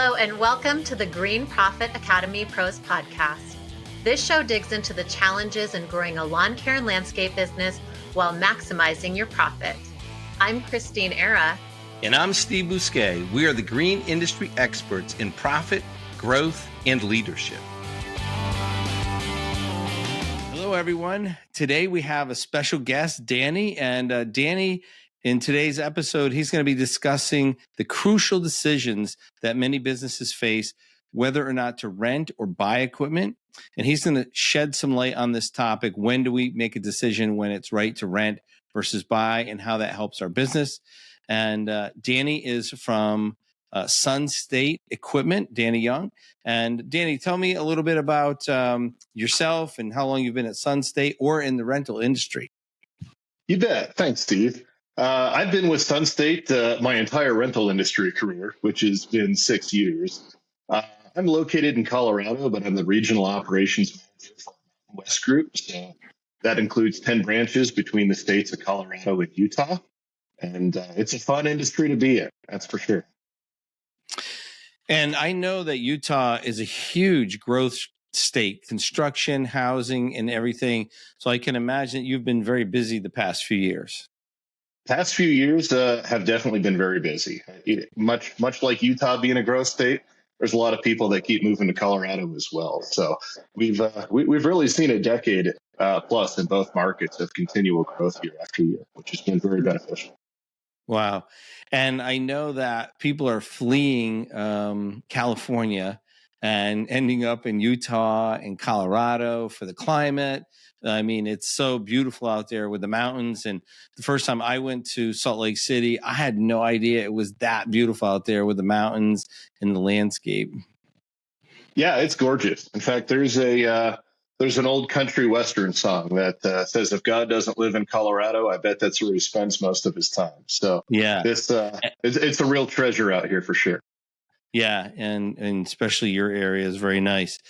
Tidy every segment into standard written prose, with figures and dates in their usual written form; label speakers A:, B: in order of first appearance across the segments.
A: Hello and welcome to the Green Profit Academy Pros podcast. This show digs into the challenges in growing a lawn care and landscape business while maximizing your profit. I'm Christeen Steve.
B: And I'm Steve Bousquet. We are the green industry experts in profit, growth, and leadership. Hello, everyone. Today we have a special guest, Danny. And Danny, in today's episode, he's going to be discussing the crucial decisions that many businesses face, whether or not to rent or buy equipment. And he's going to shed some light on this topic. When do we make a decision when it's right to rent versus buy, and how that helps our business? And Danny is from Sun State Equipment, Danny Young. And Danny, tell me a little bit about yourself and how long you've been at Sun State or in the rental industry.
C: You bet. Thanks, Steve. I've been with Sun State my entire rental industry career, which has been 6 years. I'm located in Colorado, but I'm the regional operations manager for West Group. So that includes 10 branches between the states of Colorado and Utah. And it's a fun industry to be in, that's for sure.
B: And I know that Utah is a huge growth state, construction, housing, and everything. So I can imagine you've been very busy the past few years.
C: Past few years have definitely been very busy. Much like Utah being a growth state, there's a lot of people that keep moving to Colorado as well. So we've really seen a decade plus in both markets of continual growth year after year, which has been very beneficial.
B: Wow. And I know that people are fleeing California and ending up in Utah and Colorado for the climate. I mean, it's so beautiful out there with the mountains. And the first time I went to Salt Lake City, I had no idea it was that beautiful out there with the mountains and the landscape.
C: Yeah, it's gorgeous. In fact, there's an old country western song that says, "If God doesn't live in Colorado, I bet that's where he spends most of his time." So
B: yeah,
C: it's a real treasure out here for sure.
B: Yeah, and especially your area is very nice.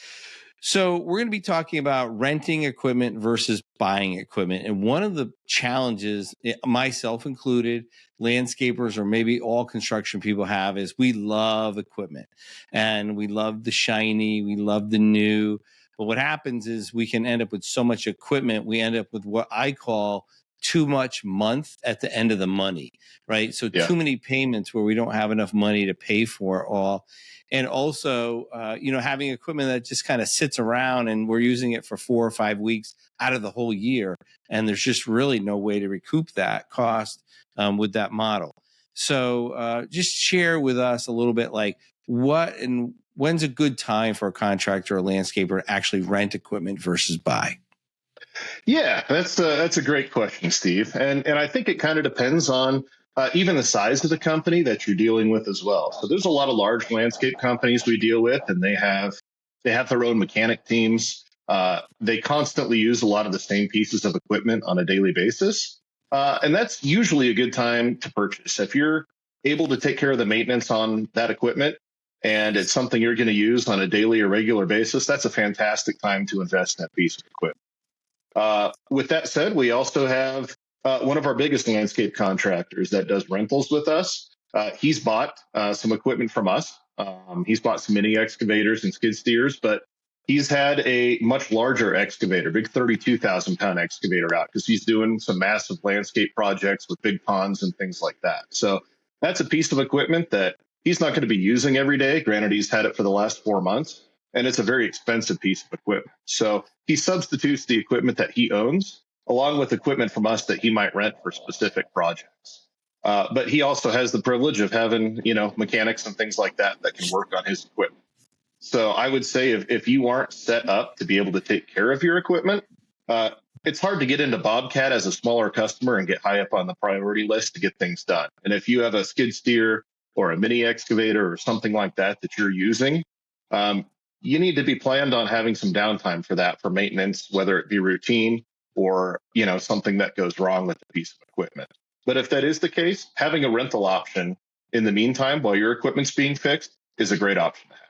B: So we're going to be talking about renting equipment versus buying equipment. And one of the challenges, myself included, landscapers or maybe all construction people have, is we love equipment and we love the shiny, we love the new. But what happens is we can end up with so much equipment, we end up with what I call too much month at the end of the money, right? So too many payments where we don't have enough money to pay for it all. And also, having equipment that just kind of sits around and we're using it for 4 or 5 weeks out of the whole year. And there's just really no way to recoup that cost with that model. So just share with us a little bit like what and when's a good time for a contractor or landscaper to actually rent equipment versus buy?
C: Yeah, that's a great question, Steve. And I think it kind of depends on even the size of the company that you're dealing with as well. So there's a lot of large landscape companies we deal with, and they have their own mechanic teams. They constantly use a lot of the same pieces of equipment on a daily basis. And that's usually a good time to purchase. If you're able to take care of the maintenance on that equipment and it's something you're going to use on a daily or regular basis, that's a fantastic time to invest in that piece of equipment. With that said, we also have one of our biggest landscape contractors that does rentals with us. He's bought some equipment from us. He's bought some mini excavators and skid steers, but he's had a much larger excavator, big 32,000-pound excavator out because he's doing some massive landscape projects with big ponds and things like that. So that's a piece of equipment that he's not going to be using every day. Granted, he's had it for the last 4 months. And it's a very expensive piece of equipment. So he substitutes the equipment that he owns along with equipment from us that he might rent for specific projects. But he also has the privilege of having, mechanics and things like that can work on his equipment. So I would say if you aren't set up to be able to take care of your equipment, it's hard to get into Bobcat as a smaller customer and get high up on the priority list to get things done. And if you have a skid steer or a mini excavator or something like that you're using, you need to be planned on having some downtime for that, for maintenance, whether it be routine or, something that goes wrong with the piece of equipment. But if that is the case, having a rental option in the meantime while your equipment's being fixed is a great option to have.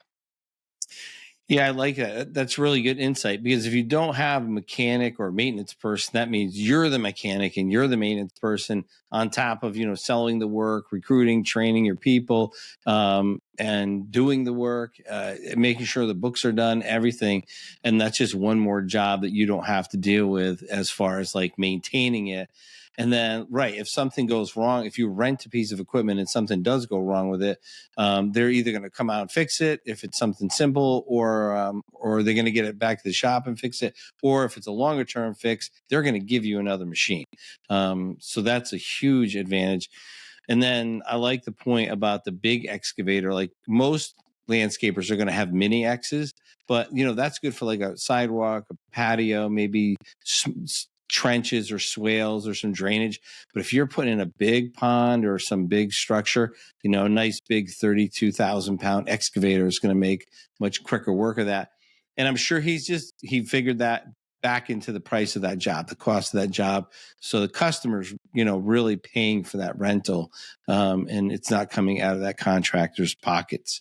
B: Yeah, I like that. That's really good insight, because if you don't have a mechanic or maintenance person, that means you're the mechanic and you're the maintenance person on top of, selling the work, recruiting, training your people, and doing the work, making sure the books are done, everything. And that's just one more job that you don't have to deal with as far as like maintaining it. And then, right, if something goes wrong, if you rent a piece of equipment and something does go wrong with it, they're either going to come out and fix it if it's something simple, or they're going to get it back to the shop and fix it. Or if it's a longer term fix, they're going to give you another machine. So that's a huge advantage. And then I like the point about the big excavator. Like most landscapers are going to have mini X's, but that's good for like a sidewalk, a patio, maybe trenches or swales or some drainage. But if you're putting in a big pond or some big structure, a nice big 32,000-pound excavator is going to make much quicker work of that. And I'm sure he figured that back into the price of that job, the cost of that job. So the customer's, really paying for that rental, and it's not coming out of that contractor's pockets.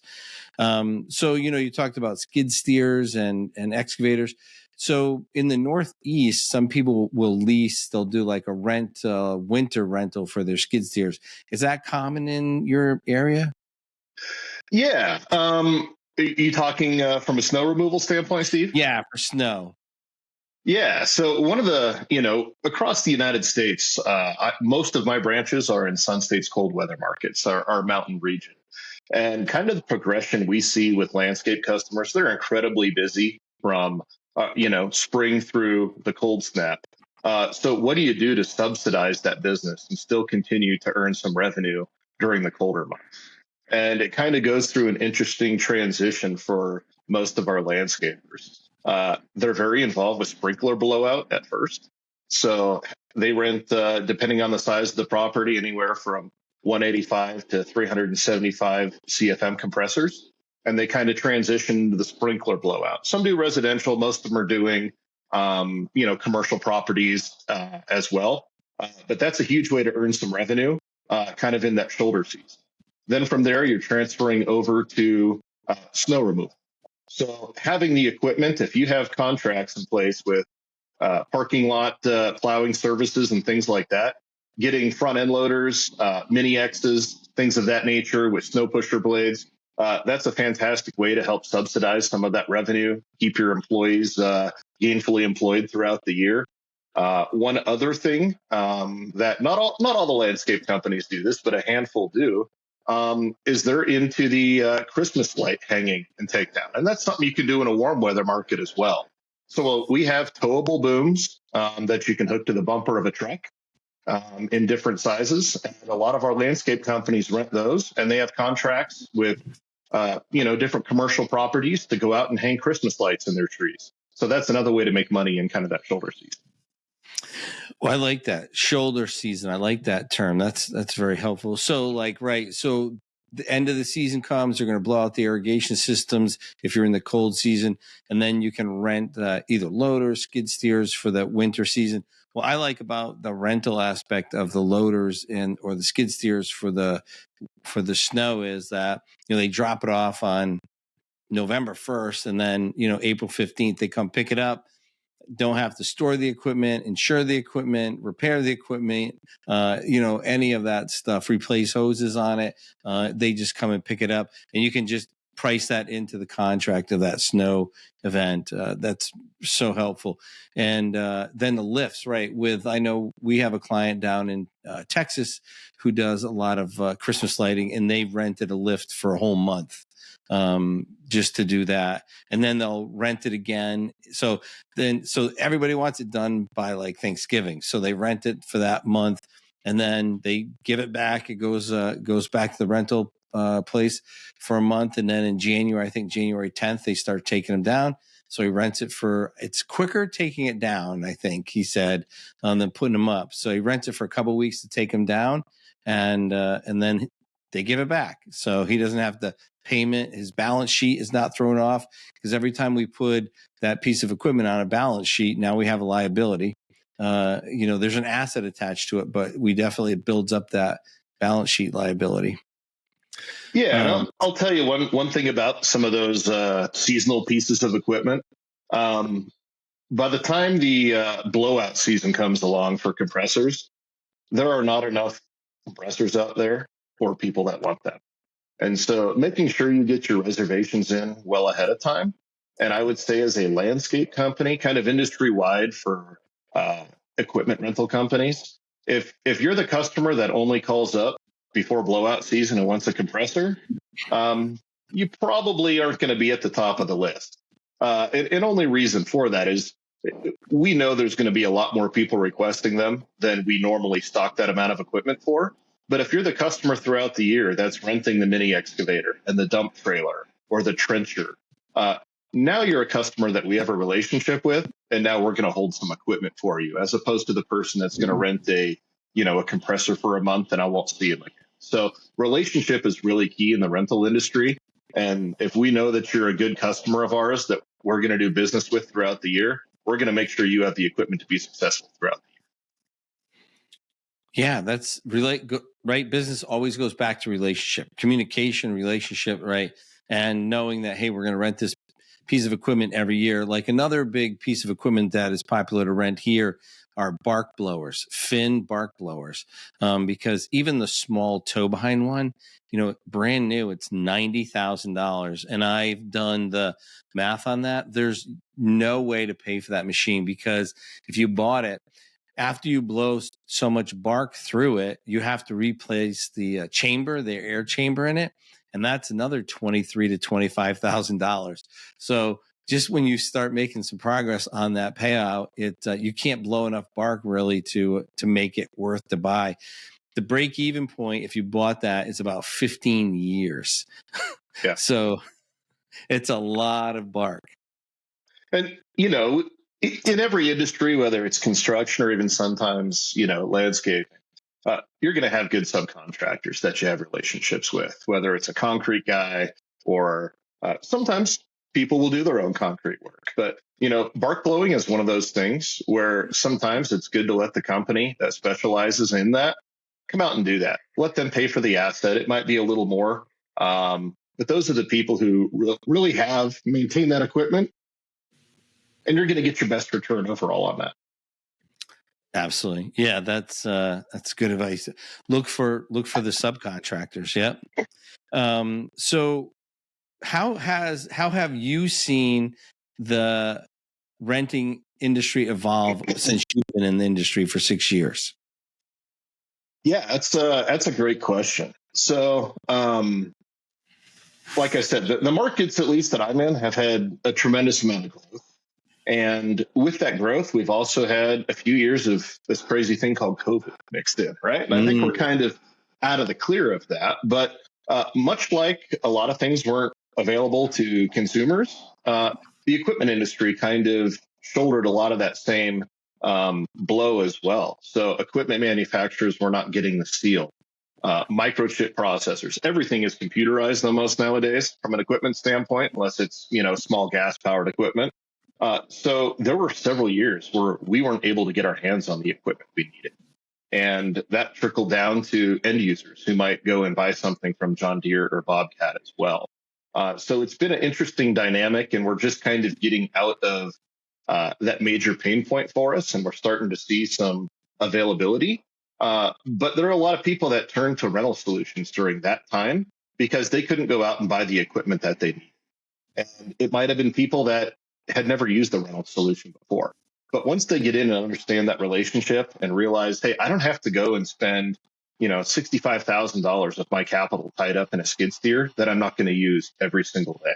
B: So, you talked about skid steers and excavators. So in the Northeast, some people will lease, they'll do like a winter rental for their skid steers. Is that common in your area?
C: Yeah. Are you talking from a snow removal standpoint, Steve?
B: Yeah, for snow.
C: Yeah. So one of the, across the United States, most of my branches are in Sun State's cold weather markets, our mountain region. And kind of the progression we see with landscape customers, they're incredibly busy from, spring through the cold snap. So what do you do to subsidize that business and still continue to earn some revenue during the colder months? And it kind of goes through an interesting transition for most of our landscapers. They're very involved with sprinkler blowout at first. So they rent, depending on the size of the property, anywhere from 185 to 375 CFM compressors. And they kind of transition to the sprinkler blowout. Some do residential. Most of them are doing, commercial properties as well. But that's a huge way to earn some revenue kind of in that shoulder season. Then from there, you're transferring over to snow removal. So having the equipment, if you have contracts in place with parking lot plowing services and things like that, getting front end loaders, mini X's, things of that nature with snow pusher blades, that's a fantastic way to help subsidize some of that revenue, keep your employees gainfully employed throughout the year. One other thing that not all the landscape companies do this, but a handful do, is they're into the Christmas light hanging and takedown. And that's something you can do in a warm weather market as well. So we have towable booms that you can hook to the bumper of a truck in different sizes. And a lot of our landscape companies rent those, and they have contracts with different commercial properties to go out and hang Christmas lights in their trees. So that's another way to make money in kind of that shoulder season.
B: Well, I like that shoulder season. I like that term. That's very helpful. So so the end of the season comes, they're going to blow out the irrigation systems if you're in the cold season, and then you can rent either loaders, skid steers for the winter season. What I like about the rental aspect of the loaders or the skid steers for the snow is that they drop it off on November 1st, and then April 15th they come pick it up. Don't have to store the equipment, insure the equipment, repair the equipment, any of that stuff, replace hoses on it. They just come and pick it up, and you can just price that into the contract of that snow event. That's so helpful. And then the lifts, right? I know we have a client down in Texas who does a lot of Christmas lighting, and they rented a lift for a whole month. Just to do that, and then they'll rent it again. So everybody wants it done by like Thanksgiving. So they rent it for that month, and then they give it back. It goes back to the rental place for a month, and then in January, I think January 10th, they start taking them down. So he rents it it's quicker taking it down, I think he said, than putting them up. So he rents it for a couple of weeks to take them down, and then they give it back. So he doesn't have to payment. His balance sheet is not thrown off, because every time we put that piece of equipment on a balance sheet, now we have a liability. There's an asset attached to it, but we definitely builds up that balance sheet liability.
C: Yeah, and I'll tell you one thing about some of those seasonal pieces of equipment. Um, by the time the blowout season comes along for compressors, there are not enough compressors out there for people that want them. And so making sure you get your reservations in well ahead of time. And I would say as a landscape company, kind of industry wide for uh, equipment rental companies, if you're the customer that only calls up before blowout season and wants a compressor, you probably aren't going to be at the top of the list. And only reason for that is we know there's going to be a lot more people requesting them than we normally stock that amount of equipment for. But if you're the customer throughout the year that's renting the mini excavator and the dump trailer or the trencher, uh, now you're a customer that we have a relationship with, and now we're going to hold some equipment for you, as opposed to the person that's going to rent a compressor for a month and I won't see him again. So relationship is really key in the rental industry. And if we know that you're a good customer of ours that we're going to do business with throughout the year, we're going to make sure you have the equipment to be successful throughout the
B: Yeah, that's right. Business always goes back to relationship, communication, relationship, right? And knowing that, hey, we're going to rent this piece of equipment every year. Like another big piece of equipment that is popular to rent here are bark blowers, fin bark blowers, because even the small tow behind one, brand new, it's $90,000. And I've done the math on that. There's no way to pay for that machine, because if you bought it, after you blow so much bark through it, you have to replace the chamber, the air chamber in it, and that's another $23,000 to $25,000. So just when you start making some progress on that payout, you can't blow enough bark really to make it worth to buy. The break even point, if you bought that, is about 15 years.
C: Yeah.
B: So it's a lot of bark.
C: And in every industry, whether it's construction or even sometimes, landscaping, you're going to have good subcontractors that you have relationships with, whether it's a concrete guy or sometimes people will do their own concrete work. But, bark blowing is one of those things where sometimes it's good to let the company that specializes in that come out and do that. Let them pay for the asset. It might be a little more. But those are the people who really have maintained that equipment, and you're going to get your best return overall on that.
B: Absolutely. Yeah, that's good advice. Look for the subcontractors. Yep. So how have you seen the renting industry evolve since you've been in the industry for 6 years?
C: Yeah, that's a great question. So, like I said, the markets, at least that I'm in, have had a tremendous amount of growth. And with that growth, we've also had a few years of this crazy thing called COVID mixed in, right? And I think we're kind of out of the clear of that. But much like a lot of things weren't available to consumers, the equipment industry kind of shouldered a lot of that same blow as well. So equipment manufacturers were not getting the steel. Microchip processors, everything is computerized almost nowadays from an equipment standpoint, unless it's small gas powered equipment. So there were several years where we weren't able to get our hands on the equipment we needed. And that trickled down to end users who might go and buy something from John Deere or Bobcat as well. So it's been an interesting dynamic, and we're just kind of getting out of that major pain point for us, and we're starting to see some availability. But there are a lot of people that turned to rental solutions during that time because they couldn't go out and buy the equipment that they need. And it might have been people that had never used a rental solution before. But once they get in and understand that relationship and realize, hey, I don't have to go and spend, $65,000 of my capital tied up in a skid steer that I'm not going to use every single day.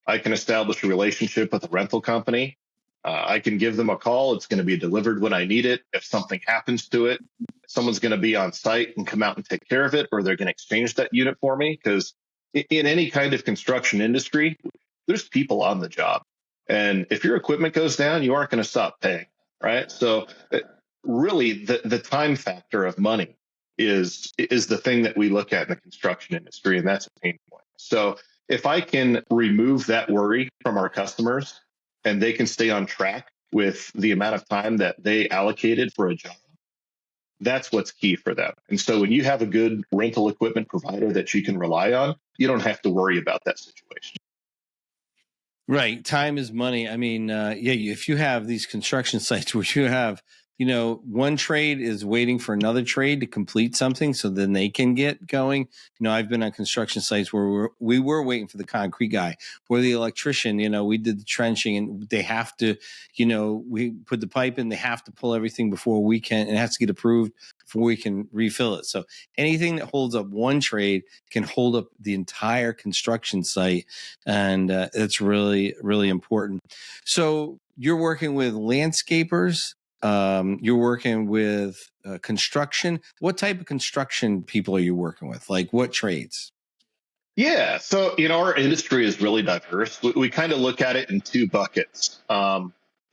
C: I can establish a relationship with a rental company. I can give them a call. It's going to be delivered when I need it. If something happens to it, someone's going to be on site and come out and take care of it, or they're going to exchange that unit for me. Because in any kind of construction industry, there's people on the job. And if your equipment goes down, you aren't going to stop paying, right? So really the time factor of money is the thing that we look at in the construction industry, and that's a pain point. So if I can remove that worry from our customers and they can stay on track with the amount of time that they allocated for a job, That's what's key for them. And so when you have a good rental equipment provider that you can rely on, you don't have to worry about that situation.
B: Right. Time is money. I mean, if you have these construction sites where you have, one trade is waiting for another trade to complete something so then they can get going. I've been on construction sites where we were waiting for the concrete guy or the electrician. We did the trenching and they have to, we put the pipe in, they have to pull everything before we can, and it has to get approved before we can refill it. So anything that holds up one trade can hold up the entire construction site. And it's really, really important. So you're working with landscapers. You're working with construction. What type of construction people are you working with? Like what trades?
C: Yeah. So, our industry is really diverse. We kind of look at it in two buckets. A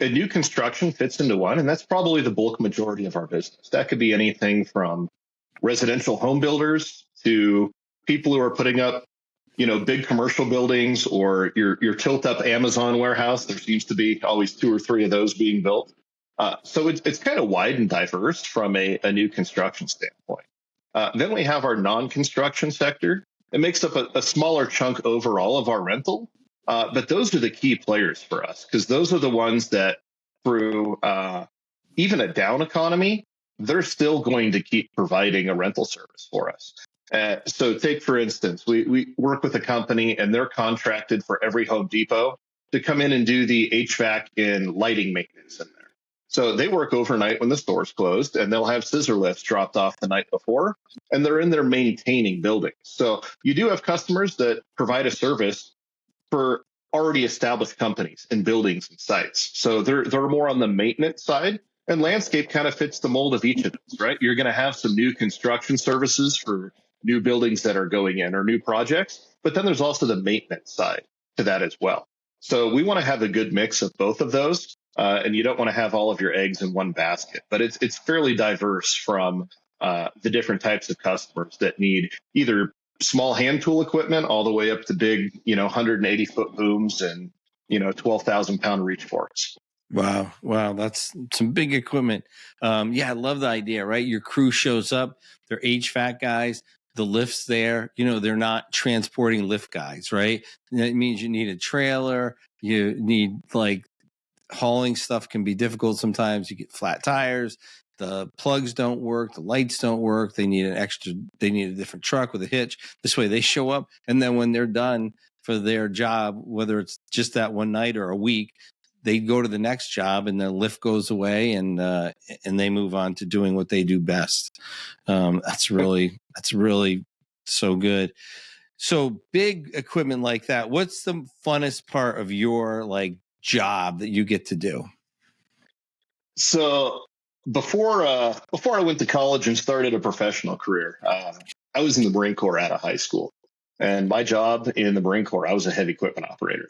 C: new construction fits into one, and that's probably the bulk majority of our business. That could be anything from residential home builders to people who are putting up, big commercial buildings, or your tilt up Amazon warehouse. There seems to be always two or three of those being built. So it's kind of wide and diverse from a new construction standpoint. Then we have our non-construction sector. It makes up a smaller chunk overall of our rental, but those are the key players for us because those are the ones that through even a down economy, they're still going to keep providing a rental service for us. So take, for instance, we work with a company and they're contracted for every Home Depot to come in and do the HVAC and lighting maintenance in there. So they work overnight when the store's closed and they'll have scissor lifts dropped off the night before and they're in there maintaining buildings. So you do have customers that provide a service for already established companies and buildings and sites. So they're more on the maintenance side. And landscape kind of fits the mold of each of those, right? You're going to have some new construction services for new buildings that are going in or new projects, but then there's also the maintenance side to that as well. So we want to have a good mix of both of those. And you don't want to have all of your eggs in one basket, but it's fairly diverse from the different types of customers that need either small hand tool equipment all the way up to big, 180-foot booms and, 12,000-pound reach forks.
B: Wow. That's some big equipment. I love the idea, right? Your crew shows up, they're HVAC guys, the lift's there, they're not transporting lift guys, right? That means you need a trailer, you need hauling stuff can be difficult sometimes. You get flat tires, the plugs don't work, the lights don't work. They need a different truck with a hitch. This way they show up. And then when they're done for their job, whether it's just that one night or a week, they go to the next job and the lift goes away and they move on to doing what they do best. That's really so good. So big equipment like that. What's the funnest part of your job that you get to do?
C: So before I went to college and started a professional career, I was in the Marine Corps out of high school, and my job in the Marine Corps, I was a heavy equipment operator.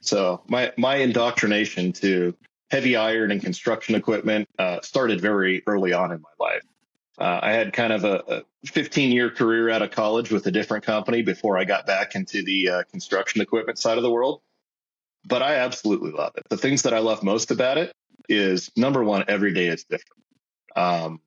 C: So my indoctrination to heavy iron and construction equipment started very early on in my life. I had kind of a 15-year career out of college with a different company before I got back into the construction equipment side of the world. But I absolutely love it. The things that I love most about it is, number one, every day is different.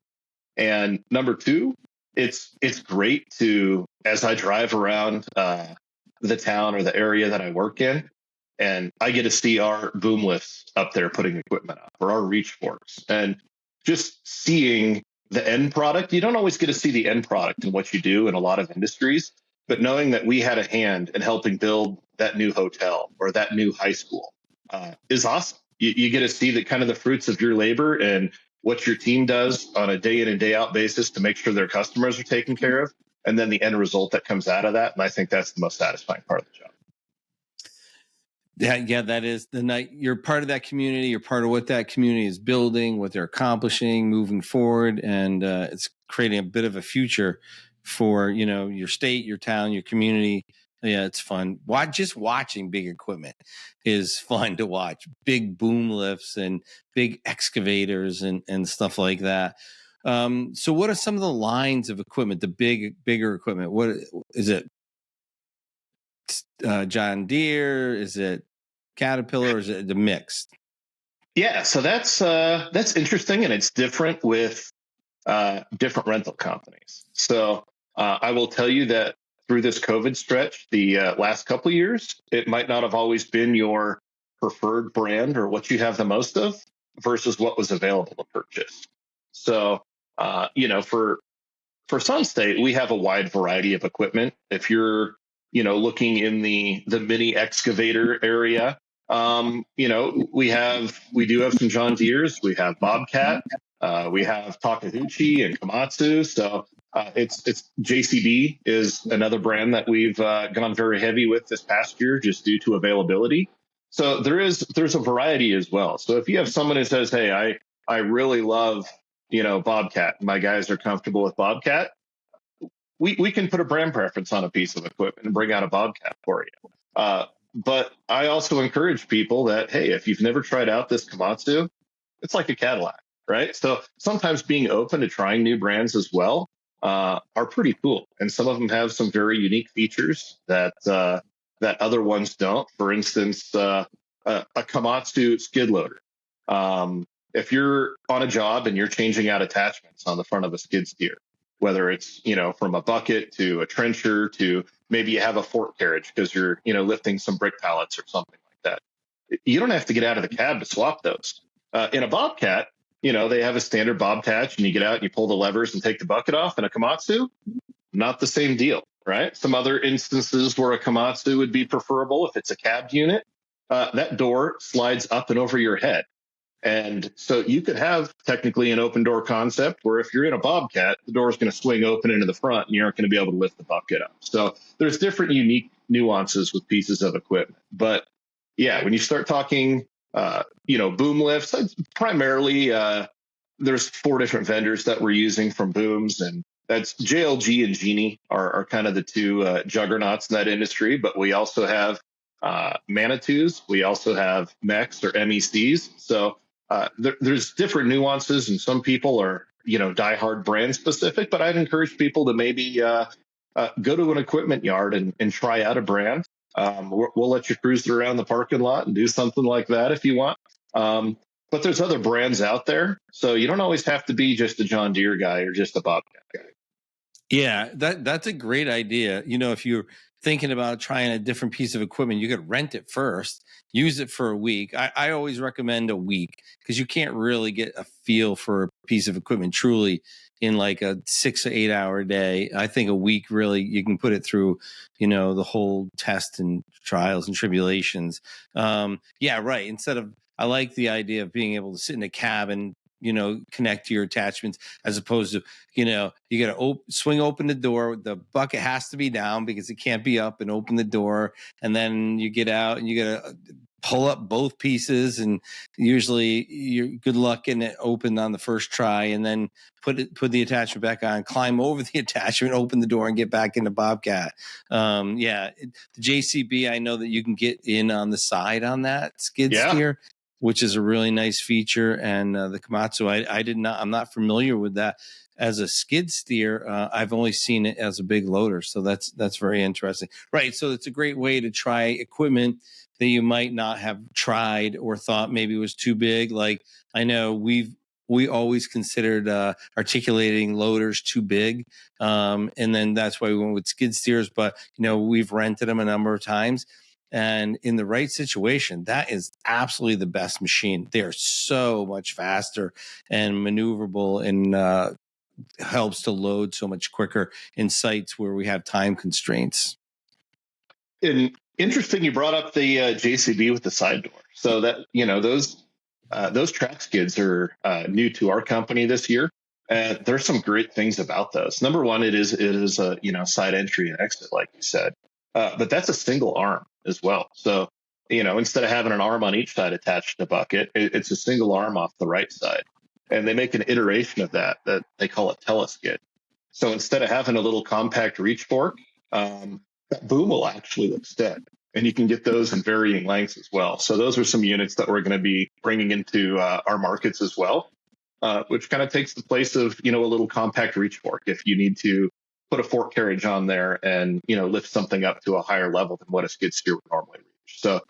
C: And number two, it's great to, as I drive around the town or the area that I work in, and I get to see our boom lifts up there putting equipment up or our reach forks, and just seeing the end product. You don't always get to see the end product in what you do in a lot of industries, but knowing that we had a hand in helping build that new hotel or that new high school is awesome. You get to see the kind of the fruits of your labor and what your team does on a day in and day out basis to make sure their customers are taken care of, and then the end result that comes out of that. And I think that's the most satisfying part of the job.
B: Yeah, that is the night you're part of that community. You're part of what that community is building, what they're accomplishing, moving forward, and it's creating a bit of a future for your state, your town, your community. Yeah, it's fun. Just watching big equipment is fun to watch. Big boom lifts and big excavators and stuff like that. So, what are some of the lines of equipment? The bigger equipment. What is it? John Deere? Is it Caterpillar? Or is it the mix?
C: Yeah, so that's interesting, and it's different with different rental companies. So I will tell you that through this COVID stretch, the last couple of years, it might not have always been your preferred brand or what you have the most of versus what was available to purchase. So, for Sunstate, we have a wide variety of equipment. If you're, looking in the mini excavator area, we do have some John Deeres. We have Bobcat. We have Takeuchi and Komatsu. So it's JCB is another brand that we've gone very heavy with this past year just due to availability. So there's a variety as well. So if you have someone who says, "Hey, I really love Bobcat. My guys are comfortable with Bobcat," we can put a brand preference on a piece of equipment and bring out a Bobcat for you. But I also encourage people that, hey, if you've never tried out this Komatsu, it's like a Cadillac, right? So sometimes being open to trying new brands as well are pretty cool, and some of them have some very unique features that other ones don't. For instance, a Komatsu skid loader. If you're on a job and you're changing out attachments on the front of a skid steer, whether it's from a bucket to a trencher to maybe you have a fork carriage because you're lifting some brick pallets or something like that, you don't have to get out of the cab to swap those. In a Bobcat, they have a standard Bob attach, and you get out and you pull the levers and take the bucket off. In a Komatsu, not the same deal, right? Some other instances where a Komatsu would be preferable if it's a cabbed unit. That door slides up and over your head. And so you could have technically an open door concept where if you're in a Bobcat, the door is going to swing open into the front and you aren't going to be able to lift the bucket up. So there's different unique nuances with pieces of equipment. But yeah, when you start talking, boom lifts, primarily there's 4 different vendors that we're using from booms, and that's JLG and Genie are kind of the 2 juggernauts in that industry. But we also have Manitous. We also have MECs or MECs. So there's different nuances, and some people are, diehard brand specific, but I'd encourage people to maybe go to an equipment yard and try out a brand. We'll let you cruise around the parking lot and do something like that if you want. But there's other brands out there, so you don't always have to be just a John Deere guy or just a Bobcat guy.
B: Yeah, that's a great idea. If you're thinking about trying a different piece of equipment, you could rent it first, use it for a week. I always recommend a week because you can't really get a feel for a piece of equipment truly in like a 6 to 8 hour day. I think a week really you can put it through, the whole test and trials and tribulations. Yeah, right. I like the idea of being able to sit in a cab and connect to your attachments as opposed to, you got to swing open the door. The bucket has to be down because it can't be up, and open the door. And then you get out and you got to pull up both pieces. And usually you're good luck getting it open on the first try, and then put the attachment back on, climb over the attachment, open the door, and get back into Bobcat. The JCB, I know that you can get in on the side on that skid steer, which is a really nice feature. And the Komatsu, I'm not familiar with that as a skid steer. I've only seen it as a big loader. So that's very interesting. Right. So it's a great way to try equipment that you might not have tried or thought maybe was too big. Like I know we always considered articulating loaders too big. And then that's why we went with skid steers. But, we've rented them a number of times. And in the right situation, that is absolutely the best machine. They are so much faster and maneuverable, and helps to load so much quicker in sites where we have time constraints.
C: And interesting, you brought up the JCB with the side door. So that those track skids are new to our company this year. And there's some great things about those. Number one, it is a side entry and exit, like you said. But that's a single arm as well. So, instead of having an arm on each side attached to the bucket, it's a single arm off the right side. And they make an iteration of that they call a teleskid. So instead of having a little compact reach fork, that boom will actually extend. And you can get those in varying lengths as well. So those are some units that we're going to be bringing into our markets as well, which kind of takes the place of, a little compact reach fork if you need to put a fork carriage on there and, lift something up to a higher level than what a skid steer would normally reach. So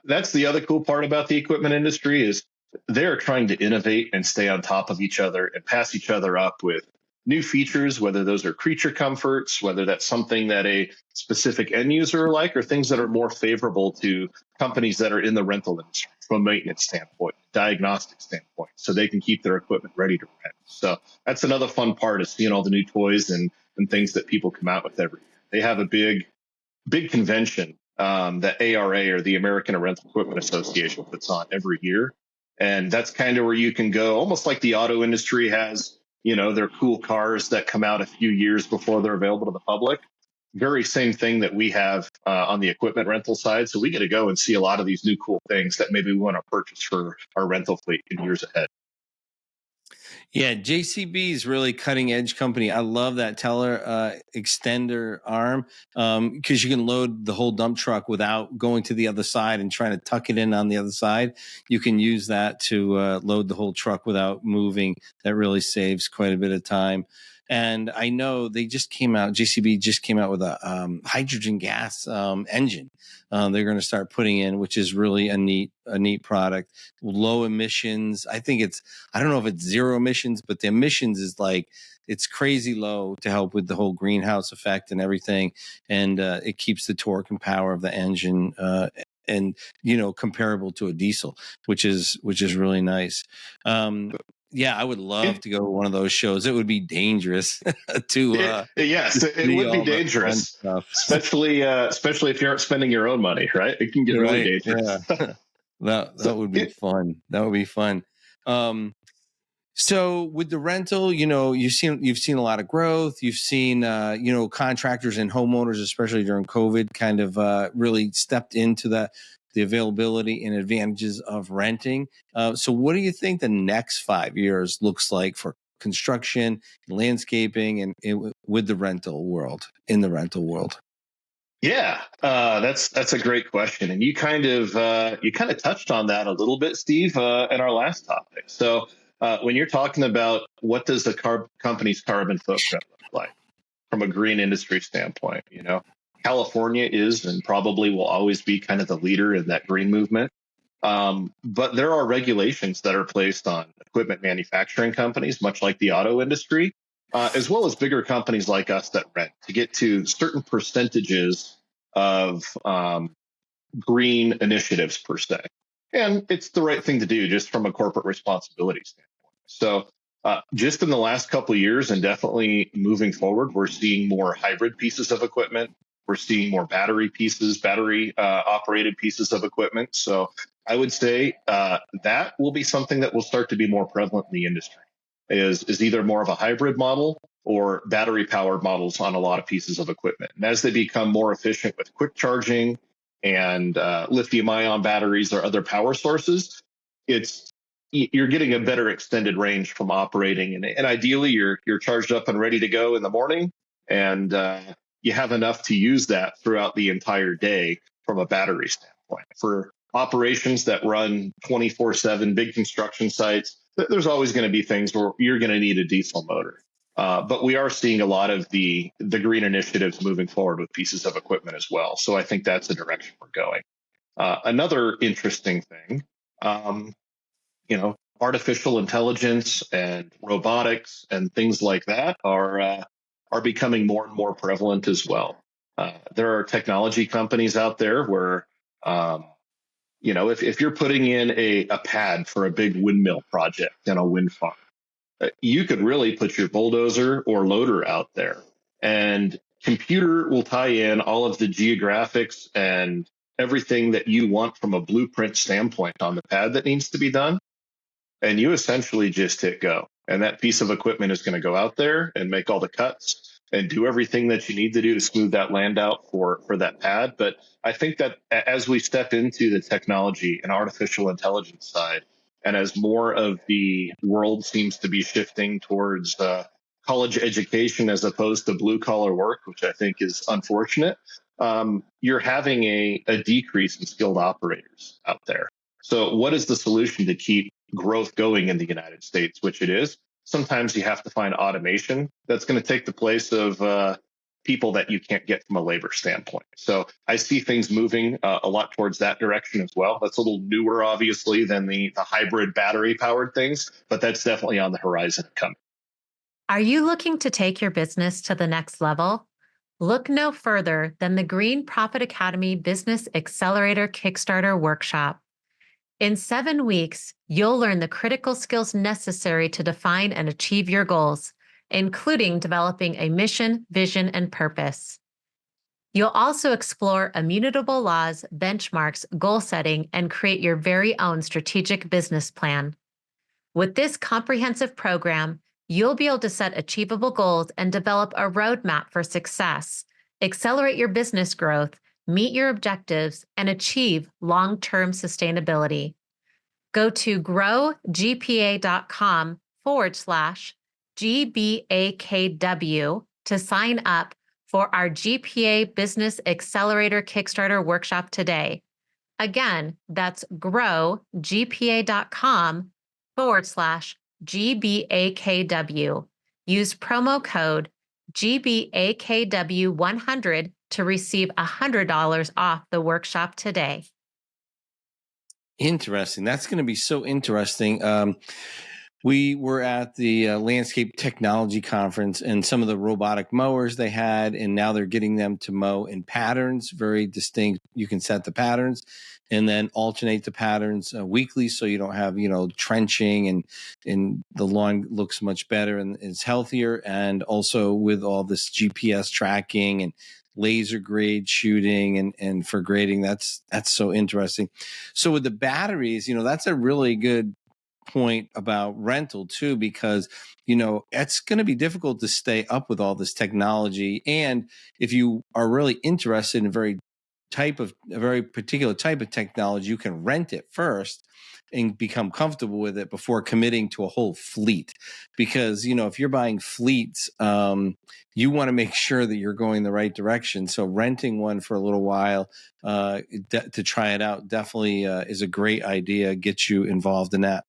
C: that's the other cool part about the equipment industry is they're trying to innovate and stay on top of each other and pass each other up with new features, whether those are creature comforts, whether that's something that a specific end user like, or things that are more favorable to companies that are in the rental industry from a maintenance standpoint, diagnostic standpoint, so they can keep their equipment ready to rent. So that's another fun part of seeing all the new toys and things that people come out with every year. They have a big convention that ARA, or the American Rental Equipment Association, puts on every year. And that's kind of where you can go, almost like the auto industry has, their cool cars that come out a few years before they're available to the public. Very same thing that we have on the equipment rental side. So we get to go and see a lot of these new cool things that maybe we want to purchase for our rental fleet in years ahead.
B: Yeah, JCB is really cutting edge company. I love that teller extender arm because you can load the whole dump truck without going to the other side and trying to tuck it in on the other side. You can use that to load the whole truck without moving. That really saves quite a bit of time. And I know they just came out, JCB just came out with a hydrogen gas engine. They're going to start putting in, which is really a neat product. Low emissions. I don't know if it's zero emissions, but the emissions is like, it's crazy low to help with the whole greenhouse effect and everything. And it keeps the torque and power of the engine and comparable to a diesel, which is really nice. Yeah, I would love to go to one of those shows. It would be dangerous to.
C: Yes, it would be dangerous, especially if you aren't spending your own money. Right, it can get really dangerous.
B: Yeah. that would be fun. That would be fun. So with the rental, you've seen a lot of growth. You've seen contractors and homeowners, especially during COVID, kind of really stepped into the availability and advantages of renting. So what do you think the next 5 years looks like for construction, landscaping, and with the rental world, in the rental world?
C: Yeah, that's a great question. And you kind of touched on that a little bit, Steve, in our last topic. So when you're talking about what does the company's carbon footprint look like from a green industry standpoint, California is and probably will always be kind of the leader in that green movement. But there are regulations that are placed on equipment manufacturing companies, much like the auto industry, as well as bigger companies like us that rent, to get to certain percentages of green initiatives per se. And it's the right thing to do just from a corporate responsibility standpoint. So just in the last couple of years, and definitely moving forward, we're seeing more hybrid pieces of equipment. We're seeing more battery operated pieces of equipment. So I would say that will be something that will start to be more prevalent in the industry, is either more of a hybrid model or battery powered models on a lot of pieces of equipment. And as they become more efficient with quick charging and lithium ion batteries or other power sources, you're getting a better extended range from operating. And ideally you're charged up and ready to go in the morning, and you have enough to use that throughout the entire day from a battery standpoint. For operations that run 24/7, big construction sites, there's always going to be things where you're going to need a diesel motor. But we are seeing a lot of the green initiatives moving forward with pieces of equipment as well. So I think that's the direction we're going. Another interesting thing, artificial intelligence and robotics and things like that are becoming more and more prevalent as well. There are technology companies out there where, if you're putting in a pad for a big windmill project in a wind farm, you could really put your bulldozer or loader out there, and computer will tie in all of the geographics and everything that you want from a blueprint standpoint on the pad that needs to be done. And you essentially just hit go. And that piece of equipment is going to go out there and make all the cuts and do everything that you need to do to smooth that land out for that pad. But I think that as we step into the technology and artificial intelligence side, and as more of the world seems to be shifting towards college education as opposed to blue collar work, which I think is unfortunate, you're having a decrease in skilled operators out there. So what is the solution to keep growth going in the United States, which it is? Sometimes you have to find automation that's going to take the place of people that you can't get from a labor standpoint. So I see things moving a lot towards that direction as well. That's a little newer, obviously, than the hybrid battery powered things, but that's definitely on the horizon coming.
A: Are you looking to take your business to the next level? Look no further than the Green Profit Academy Business Accelerator Kickstarter workshop. In 7 weeks, you'll learn the critical skills necessary to define and achieve your goals, including developing a mission, vision, and purpose. You'll also explore immutable laws, benchmarks, goal setting, and create your very own strategic business plan. With this comprehensive program, you'll be able to set achievable goals and develop a roadmap for success, accelerate your business growth, meet your objectives, and achieve long-term sustainability. Go to growgpa.com/GBAKW to sign up for our GPA Business Accelerator Kickstarter workshop today. Again, that's growgpa.com/GBAKW. Use promo code GBAKW100 to receive $100 off the workshop today.
B: Interesting. That's going to be so interesting. We were at the Landscape Technology Conference, and some of the robotic mowers they had, and now they're getting them to mow in patterns, very distinct. You can set the patterns and then alternate the patterns weekly, so you don't have, trenching, and the lawn looks much better and is healthier. And also with all this GPS tracking and laser grade shooting and for grading, that's so interesting. So with the batteries, that's a really good point about rental too, because it's going to be difficult to stay up with all this technology. And if you are really interested in a very particular type of technology, you can rent it first and become comfortable with it before committing to a whole fleet. Because if you're buying fleets, you want to make sure that you're going the right direction. So renting one for a little while to try it out definitely is a great idea. Get you involved in that.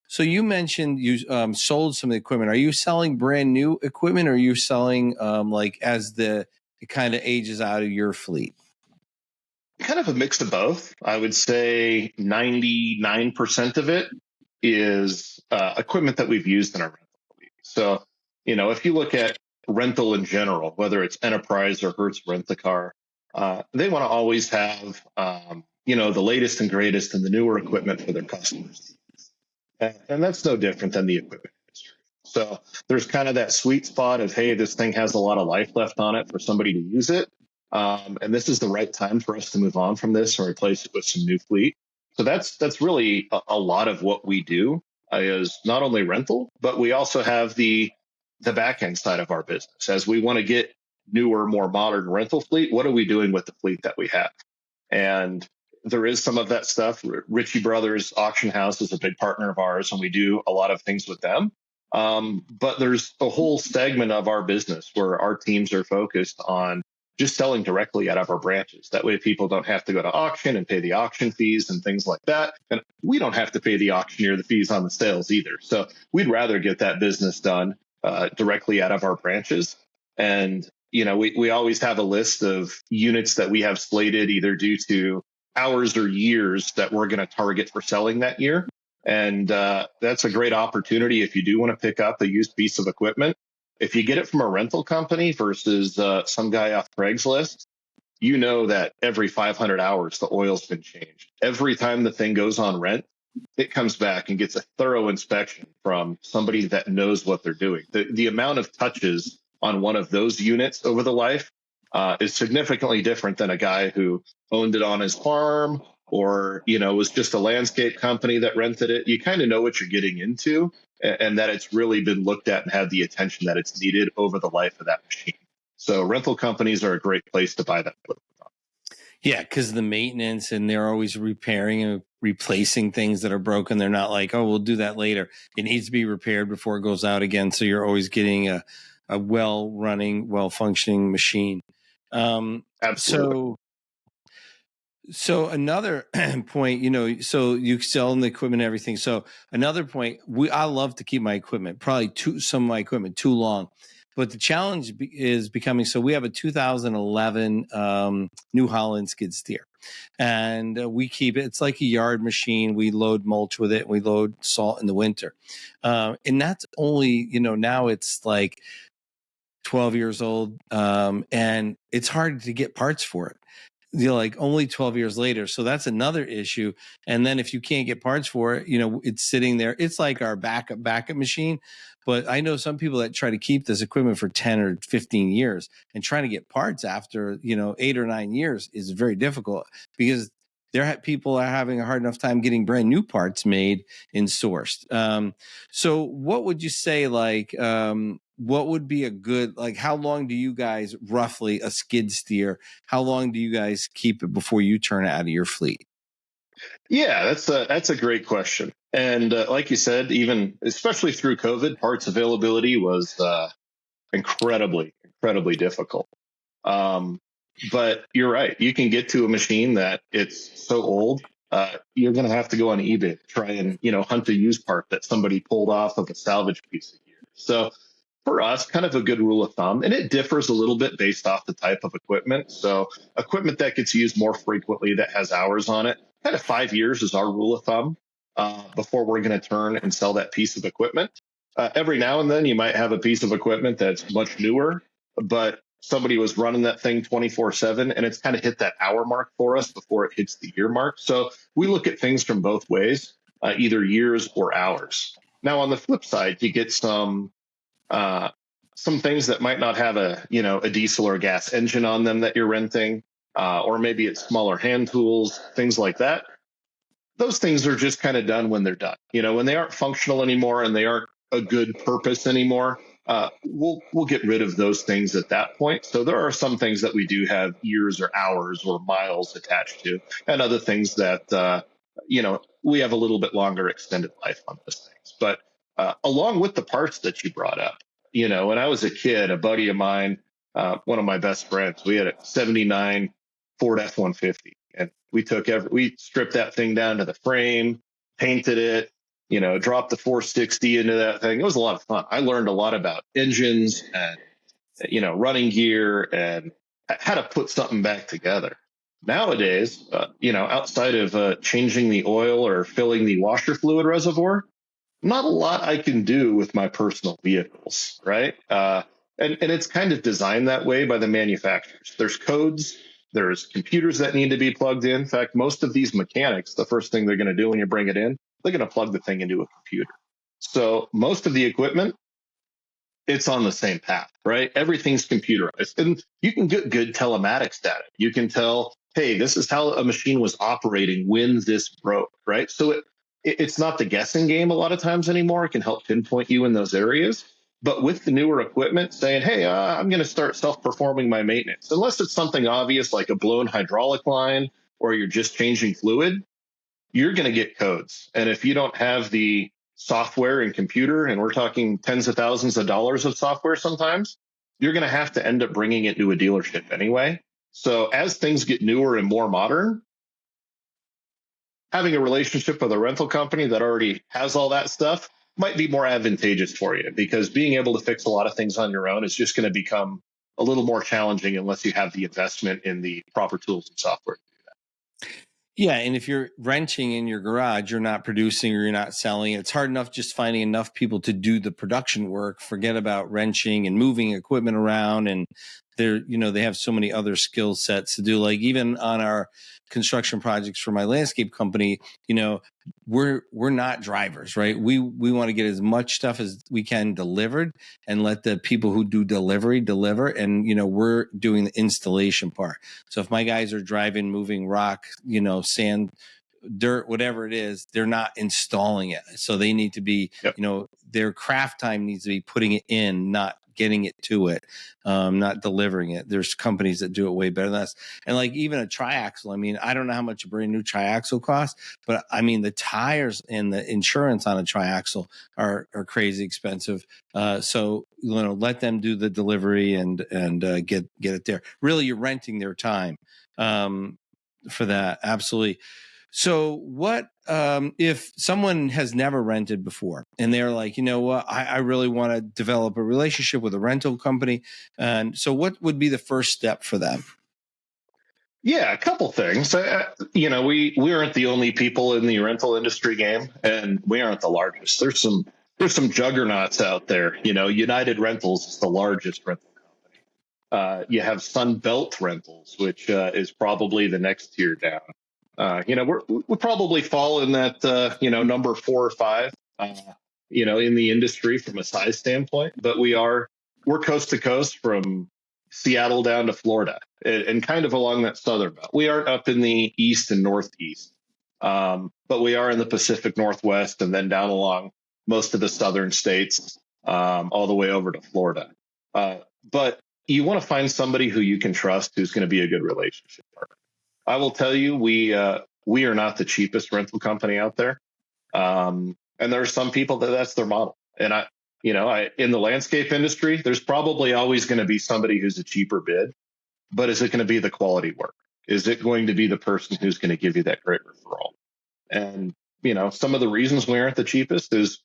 B: So you mentioned you sold some of the equipment. Are you selling brand new equipment, or are you selling as it kind of ages out of your fleet?
C: Kind of a mix of both. I would say 99% of it is equipment that we've used in our rental fleet. So, if you look at rental in general, whether it's Enterprise or Hertz Rent-A-Car, they want to always have, the latest and greatest and the newer equipment for their customers. And that's no different than the equipment industry. So there's kind of that sweet spot of, hey, this thing has a lot of life left on it for somebody to use it. And this is the right time for us to move on from this and replace it with some new fleet. So that's really a lot of what we do is not only rental, but we also have the back end side of our business. As we want to get newer, more modern rental fleet, what are we doing with the fleet that we have? And there is some of that stuff. Ritchie Brothers Auction House is a big partner of ours, and we do a lot of things with them. But there's a whole segment of our business where our teams are focused on just selling directly out of our branches. That way people don't have to go to auction and pay the auction fees and things like that. And we don't have to pay the auctioneer the fees on the sales either. So we'd rather get that business done directly out of our branches. And, we always have a list of units that we have slated either due to hours or years that we're going to target for selling that year. And that's a great opportunity if you do want to pick up a used piece of equipment. If you get it from a rental company versus some guy off Craigslist, that every 500 hours, the oil's been changed. Every time the thing goes on rent, it comes back and gets a thorough inspection from somebody that knows what they're doing. The amount of touches on one of those units over the life is significantly different than a guy who owned it on his farm or, was just a landscape company that rented it. You kind of know what you're getting into and that it's really been looked at and had the attention that it's needed over the life of that machine. So rental companies are a great place to buy that equipment.
B: Yeah, because the maintenance, and they're always repairing and replacing things that are broken. They're not like, oh, we'll do that later. It needs to be repaired before it goes out again. So you're always getting a well-running, well-functioning machine.
C: Absolutely.
B: So another point, so you sell the equipment and everything. So another point, I love to keep my equipment, probably some of my equipment too long. But the challenge is becoming, so we have a 2011 New Holland skid steer, and we keep it. It's like a yard machine. We load mulch with it. We load salt in the winter. And that's only, now it's like 12 years old. And it's hard to get parts for it. Like only 12 years later. So that's another issue. And then if you can't get parts for it, it's sitting there. It's like our backup machine. But I know some people that try to keep this equipment for 10 or 15 years, and trying to get parts after, 8 or 9 years is very difficult, because people are having a hard enough time getting brand new parts made and sourced. So what would you say, what would be a good, how long do you guys roughly, a skid steer, how long do you guys keep it before you turn it out of your fleet?
C: Yeah, that's a great question. And like you said, even especially through COVID, parts availability was incredibly difficult. But you're right. You can get to a machine that it's so old, you're going to have to go on eBay to try and hunt a used part that somebody pulled off of a salvage piece of gear. So for us, kind of a good rule of thumb, and it differs a little bit based off the type of equipment. So equipment that gets used more frequently, that has hours on it, kind of 5 years is our rule of thumb before we're going to turn and sell that piece of equipment. Every now and then you might have a piece of equipment that's much newer, but somebody was running that thing 24/7, and it's kind of hit that hour mark for us before it hits the year mark. So we look at things from both ways, either years or hours. Now, on the flip side, you get some things that might not have a diesel or gas engine on them that you're renting, or maybe it's smaller hand tools, things like that. Those things are just kind of done when they're done. When they aren't functional anymore and they aren't a good purpose anymore, we'll get rid of those things at that point. So there are some things that we do have years or hours or miles attached to, and other things that we have a little bit longer extended life on those things. But along with the parts that you brought up, when I was a kid, a buddy of mine, one of my best friends, we had a 79 Ford F-150, and we stripped that thing down to the frame, painted it, dropped the 460 into that thing. It was a lot of fun. I learned a lot about engines and, running gear and how to put something back together. Nowadays, outside of changing the oil or filling the washer fluid reservoir, not a lot I can do with my personal vehicles, right? And it's kind of designed that way by the manufacturers. There's codes, there's computers that need to be plugged in. In fact, most of these mechanics, the first thing they're going to do when you bring it in, they're going to plug the thing into a computer. So most of the equipment, it's on the same path, right? Everything's computerized, and you can get good telematics data. You can tell, hey, this is how a machine was operating when this broke, right? So it's not the guessing game a lot of times anymore. It can help pinpoint you in those areas. But with the newer equipment saying, hey, I'm going to start self-performing my maintenance, unless it's something obvious like a blown hydraulic line or you're just changing fluid, you're going to get codes. And if you don't have the software and computer, and we're talking tens of thousands of dollars of software sometimes, you're going to have to end up bringing it to a dealership anyway. So as things get newer and more modern, having a relationship with a rental company that already has all that stuff might be more advantageous for you, because being able to fix a lot of things on your own is just going to become a little more challenging unless you have the investment in the proper tools and software.
B: Yeah, and if you're renting in your garage, you're not producing or you're not selling. It's hard enough just finding enough people to do the production work. Forget about wrenching and moving equipment around. And they have so many other skill sets to do. Like even on our construction projects for my landscape company, we're not drivers, right? We want to get as much stuff as we can delivered and let the people who do delivery deliver. And, we're doing the installation part. So if my guys are driving, moving rock, sand, dirt, whatever it is, they're not installing it. So they need to be, their craft time needs to be putting it in, not getting it to it, not delivering it. There's companies that do it way better than us. And like even a triaxle, I don't know how much a brand new triaxle costs, but the tires and the insurance on a triaxle are crazy expensive. So let them do the delivery and get it there. Really, you're renting their time for that. Absolutely. So what if someone has never rented before and they're like, you know what, I really want to develop a relationship with a rental company. And so what would be the first step for them?
C: Yeah, a couple things. We aren't the only people in the rental industry game, and we aren't the largest. There's some juggernauts out there. United Rentals is the largest rental company. You have Sunbelt Rentals, which is probably the next tier down. We probably fall in that number 4 or 5. In the industry from a size standpoint, but we're coast to coast from Seattle down to Florida, and kind of along that southern belt. We aren't up in the east and northeast, but we are in the Pacific Northwest, and then down along most of the southern states, all the way over to Florida. But you want to find somebody who you can trust, who's going to be a good relationship partner. I will tell you, we are not the cheapest rental company out there, and there are some people that's their model. And in the landscape industry, there's probably always going to be somebody who's a cheaper bid, but is it going to be the quality work? Is it going to be the person who's going to give you that great referral? And, some of the reasons we aren't the cheapest is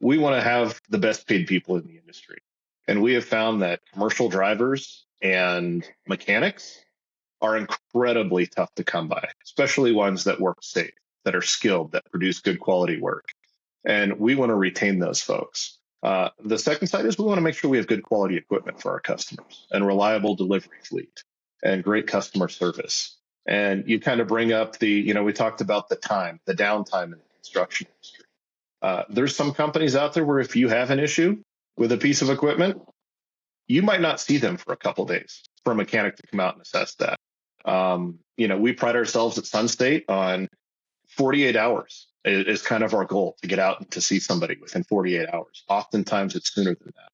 C: we want to have the best paid people in the industry. And we have found that commercial drivers and mechanics are incredibly tough to come by, especially ones that work safe, that are skilled, that produce good quality work. And we want to retain those folks. The second side is we want to make sure we have good quality equipment for our customers and reliable delivery fleet and great customer service. And you kind of bring up we talked about the downtime in the construction industry. There's some companies out there where if you have an issue with a piece of equipment, you might not see them for a couple of days for a mechanic to come out and assess that. We pride ourselves at Sun State on 48 hours is kind of our goal, to get out and to see somebody within 48 hours. Oftentimes it's sooner than that.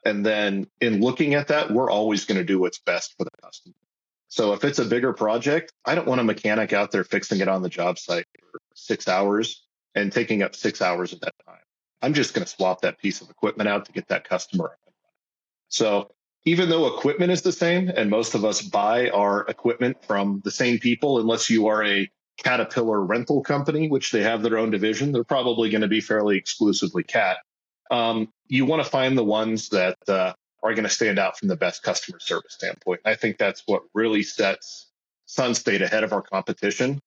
C: And then in looking at that, we're always going to do what's best for the customer. So if it's a bigger project, I don't want a mechanic out there fixing it on the job site for 6 hours and taking up 6 hours of that time. I'm just going to swap that piece of equipment out to get that customer up and running. So even though equipment is the same, and most of us buy our equipment from the same people, unless you are a Caterpillar rental company, which they have their own division, they're probably going to be fairly exclusively Cat. You want to find the ones that are going to stand out from the best customer service standpoint. I think that's what really sets Sun State ahead of our competition,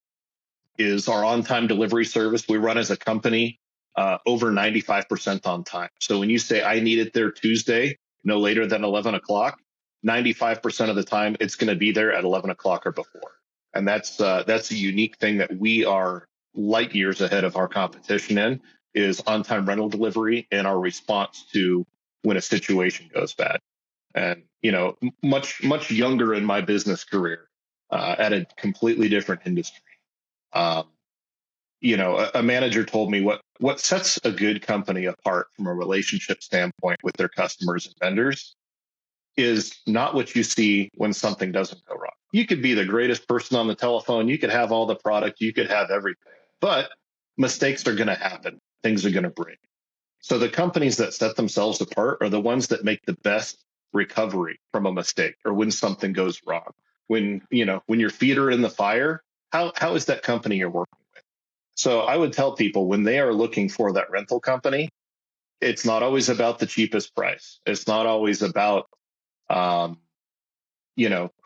C: is our on-time delivery service. We run as a company over 95% on time. So when you say I need it there Tuesday, no later than 11 o'clock, 95% of the time it's going to be there at 11 o'clock or before. And that's a unique thing that we are light years ahead of our competition in, is on-time rental delivery and our response to when a situation goes bad. And, much younger in my business career, at a completely different industry. A manager told me what sets a good company apart from a relationship standpoint with their customers and vendors is not what you see when something doesn't go wrong. You could be the greatest person on the telephone. You could have all the product. You could have everything. But mistakes are going to happen. Things are going to break. So the companies that set themselves apart are the ones that make the best recovery from a mistake, or when something goes wrong. When your feet are in the fire, how is that company you're working with? So I would tell people, when they are looking for that rental company, it's not always about the cheapest price. It's not always about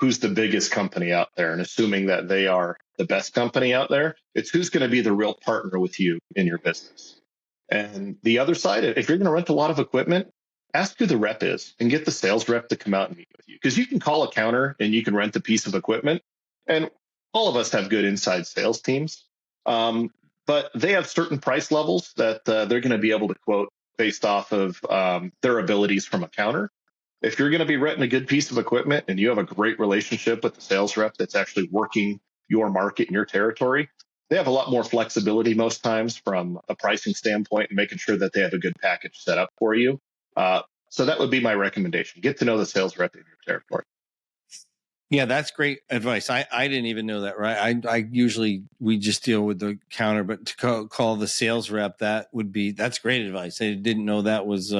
C: who's the biggest company out there and assuming that they are the best company out there. It's who's going to be the real partner with you in your business. And the other side, if you're going to rent a lot of equipment, ask who the rep is and get the sales rep to come out and meet with you. Because you can call a counter and you can rent a piece of equipment. And all of us have good inside sales teams. But they have certain price levels that they're going to be able to quote based off of their abilities from a counter. If you're going to be renting a good piece of equipment and you have a great relationship with the sales rep that's actually working your market and your territory, they have a lot more flexibility most times from a pricing standpoint and making sure that they have a good package set up for you. So that would be my recommendation. Get to know the sales rep in your territory.
B: Yeah, that's great advice. I didn't even know that, right? We just deal with the counter, but to call the sales rep, that's great advice. I didn't know that was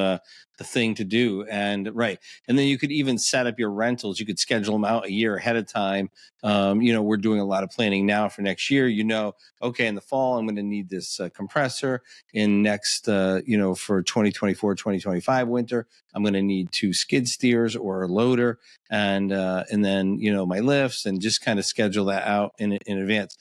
B: the thing to do. And right. And then you could even set up your rentals. You could schedule them out a year ahead of time. We're doing a lot of planning now for next year. Okay, in the fall, I'm going to need this compressor. In next, for 2024, 2025 winter, I'm going to need 2 skid steers or a loader, and then, my lifts, and just kind of schedule that out in advance.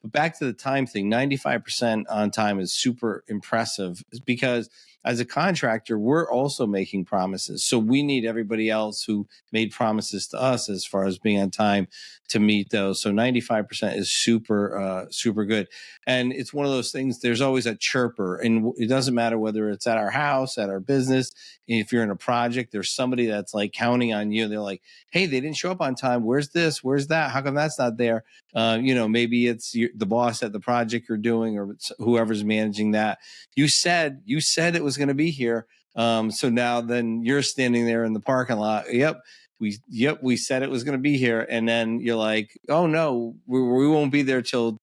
B: But back to the time thing, 95% on time is super impressive, because as a contractor, we're also making promises. So we need everybody else who made promises to us as far as being on time to meet those. So 95% is super, super good. And it's one of those things, there's always a chirper, and it doesn't matter whether it's at our house, at our business. If you're in a project, there's somebody that's like counting on you. They're like, hey, they didn't show up on time. Where's this? Where's that? How come that's not there? Maybe it's the boss at the project you're doing, or whoever's managing that. You said it was going to be here. So now then you're standing there in the parking lot. We said it was going to be here. And then you're like, oh no, we won't be there till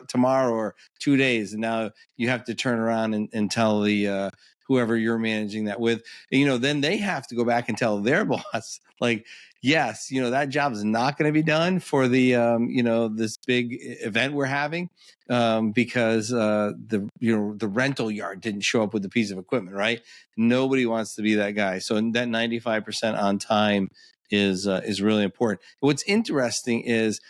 B: tomorrow or 2 days. And now you have to turn around and tell the, whoever you're managing that with, then they have to go back and tell their boss, like, yes, that job is not going to be done for the, this big event we're having, because the rental yard didn't show up with a piece of equipment, right? Nobody wants to be that guy. So that 95% on time is really important. What's interesting is,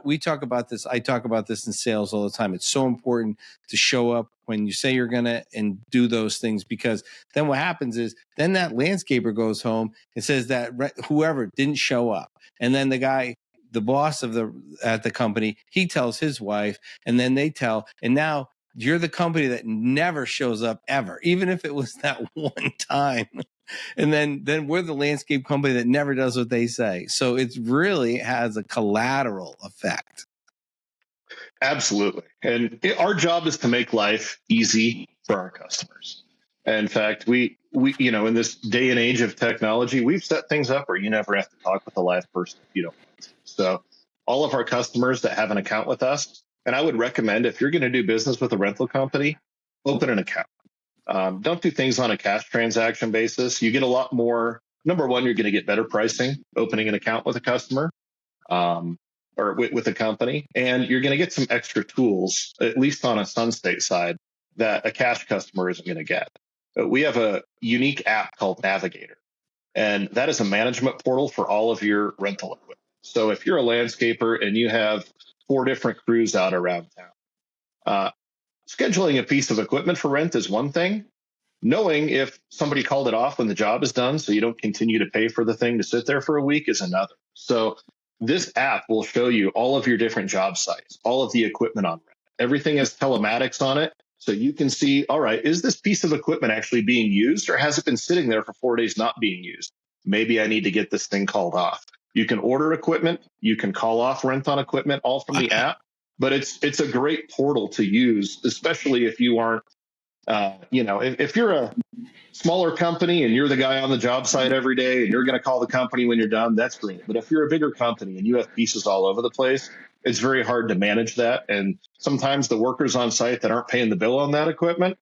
B: we talk about this. I talk about this in sales all the time. It's so important to show up when you say you're going to and do those things, because then what happens is then that landscaper goes home and says that whoever didn't show up. And then the boss at the company, he tells his wife, and then they tell, and now you're the company that never shows up ever, even if it was that one time. And then we're the landscape company that never does what they say. So it really has a collateral effect.
C: Absolutely. And our job is to make life easy for our customers. And in fact, we in this day and age of technology, we've set things up where you never have to talk with a live person if you don't want to. So all of our customers that have an account with us, and I would recommend, if you're going to do business with a rental company, open an account. Don't do things on a cash transaction basis. You get a lot more. Number one, you're going to get better pricing opening an account with a customer, or with a company, and you're going to get some extra tools, at least on a Sun State side, that a cash customer isn't going to get. We have a unique app called Navigator, and that is a management portal for all of your rental equipment. So if you're a landscaper and you have 4 different crews out around town, scheduling a piece of equipment for rent is one thing. Knowing if somebody called it off when the job is done so you don't continue to pay for the thing to sit there for a week is another. So this app will show you all of your different job sites, all of the equipment on rent. Everything has telematics on it. So you can see, all right, is this piece of equipment actually being used, or has it been sitting there for 4 days not being used? Maybe I need to get this thing called off. You can order equipment. You can call off rent on equipment, all from the app. But it's a great portal to use, especially if you aren't, if you're a smaller company and you're the guy on the job site every day and you're going to call the company when you're done, that's great. But if you're a bigger company and you have pieces all over the place, it's very hard to manage that. And sometimes the workers on site that aren't paying the bill on that equipment,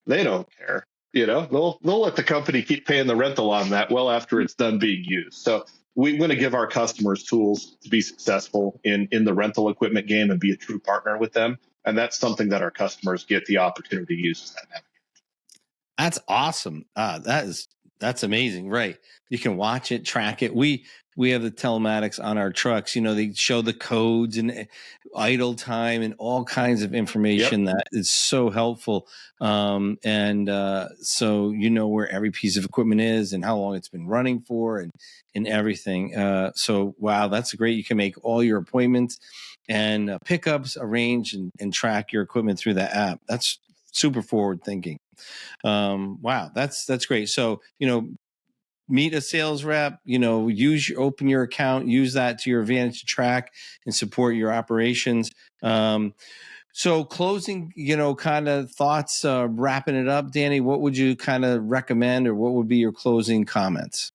C: they don't care. They'll let the company keep paying the rental on that well after it's done being used. So we want to give our customers tools to be successful in the rental equipment game and be a true partner with them. And that's something that our customers get the opportunity to use.
B: That's awesome. That's amazing. Right. You can watch it, track it. We have the telematics on our trucks. They show the codes and idle time and all kinds of information. That is so helpful. So where every piece of equipment is and how long it's been running for and everything. So, wow, that's great. You can make all your appointments and pickups, arrange and track your equipment through the app. That's super forward thinking. Wow, that's great. So, meet a sales rep, open your account, use that to your advantage to track and support your operations. So closing, kind of thoughts, wrapping it up, Danny, what would you kind of recommend, or what would be your closing comments?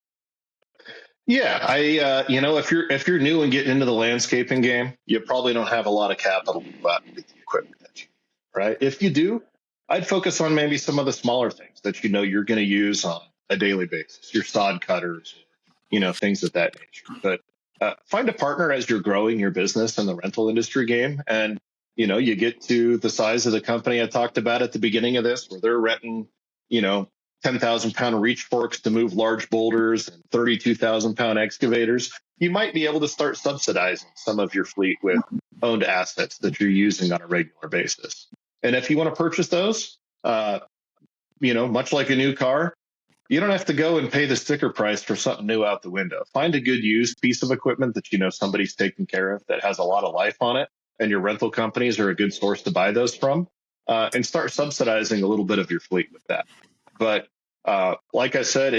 C: Yeah, if you're new and getting into the landscaping game, you probably don't have a lot of capital to buy the equipment that you need, right? If you do, I'd focus on maybe some of the smaller things that you know you're going to use on a daily basis, your sod cutters, things of that nature. But find a partner as you're growing your business in the rental industry game. And, you get to the size of the company I talked about at the beginning of this, where they're renting, 10,000-pound reach forks to move large boulders and 32,000-pound excavators. You might be able to start subsidizing some of your fleet with owned assets that you're using on a regular basis. And if you want to purchase those, much like a new car, you don't have to go and pay the sticker price for something new out the window. Find a good used piece of equipment that somebody's taken care of that has a lot of life on it, and your rental companies are a good source to buy those from, and start subsidizing a little bit of your fleet with that. But like I said,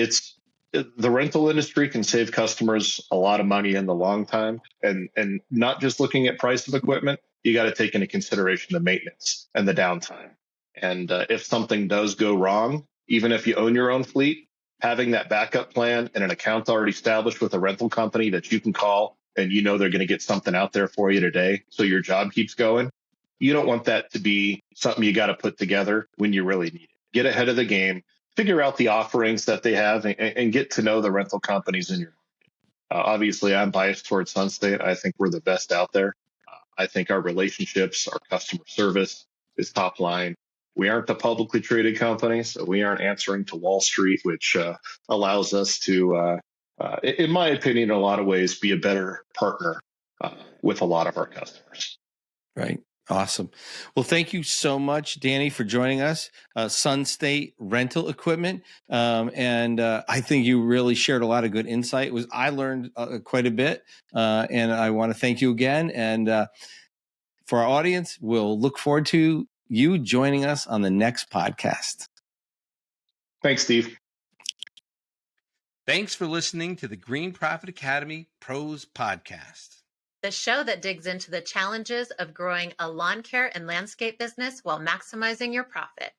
C: the rental industry can save customers a lot of money in the long time, and not just looking at price of equipment. You got to take into consideration the maintenance and the downtime. And if something does go wrong, even if you own your own fleet, having that backup plan and an account already established with a rental company that you can call and they're going to get something out there for you today, so your job keeps going. You don't want that to be something you got to put together when you really need it. Get ahead of the game, figure out the offerings that they have, and get to know the rental companies in your obviously, I'm biased towards Sunstate. I think we're the best out there. I think our relationships, our customer service is top line. We aren't a publicly traded company, so we aren't answering to Wall Street, which allows us to, in my opinion, in a lot of ways, be a better partner with a lot of our customers.
B: Right. Awesome. Well, thank you so much, Danny, for joining us. Sunstate Rental Equipment, and I think you really shared a lot of good insight. I learned quite a bit, and I want to thank you again. And for our audience, we'll look forward to you joining us on the next podcast.
C: Thanks, Steve.
D: Thanks for listening to the Green Profit Academy Pros Podcast,
A: the show that digs into the challenges of growing a lawn care and landscape business while maximizing your profit.